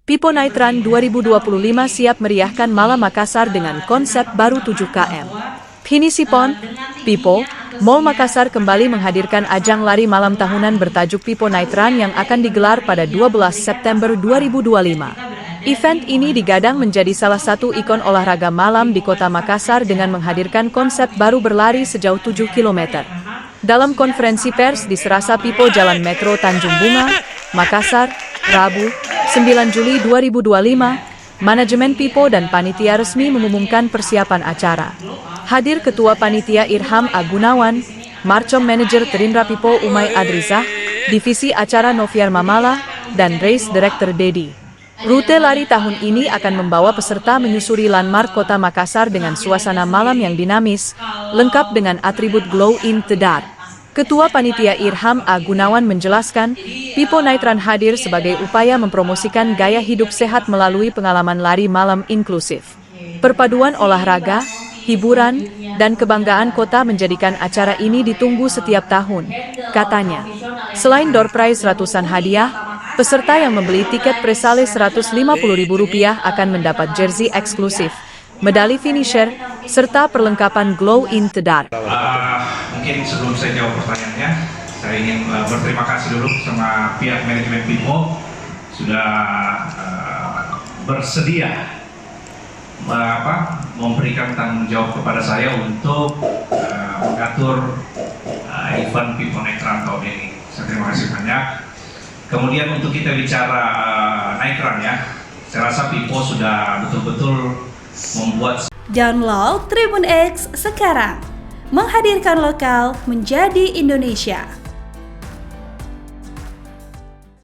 Pipo Night Run 2025 siap meriahkan Malam Makassar dengan konsep baru 7 km. Pinisipon, Pipo, Mall Makassar kembali menghadirkan ajang lari malam tahunan bertajuk Pipo Night Run yang akan digelar pada 12 September 2025. Event ini digadang menjadi salah satu ikon olahraga malam di kota Makassar dengan menghadirkan konsep baru berlari sejauh 7 km. Dalam konferensi pers di Serasa Pipo Jalan Metro Tanjung Bunga, Makassar, Rabu, 9 Juli 2025, manajemen Pipo dan panitia resmi mengumumkan persiapan acara. Hadir Ketua Panitia Irham Agunawan, Marcom Manager Terindra Pipo Umay Adrizah, Divisi Acara Noviar Mamala, dan Race Director Dedi. Rute lari tahun ini akan membawa peserta menyusuri landmark kota Makassar dengan suasana malam yang dinamis, lengkap dengan atribut glow in the dark. Ketua Panitia Irham Agunawan menjelaskan, Pipo Night Run hadir sebagai upaya mempromosikan gaya hidup sehat melalui pengalaman lari malam inklusif. Perpaduan olahraga, hiburan, dan kebanggaan kota menjadikan acara ini ditunggu setiap tahun, katanya. Selain door prize ratusan hadiah, peserta yang membeli tiket presale Rp150.000 akan mendapat jersey eksklusif, medali finisher, serta perlengkapan glow in the dark. Mungkin sebelum saya jawab pertanyaannya, saya ingin berterima kasih dulu sama pihak manajemen Pipo sudah bersedia memberikan tanggung jawab kepada saya untuk mengatur event Pipo Night Run tahun ini. Saya terima kasih banyak. Kemudian untuk kita bicara Night Run ya, saya rasa Pipo sudah betul-betul membuat. Download Tribun X sekarang, menghadirkan lokal menjadi Indonesia.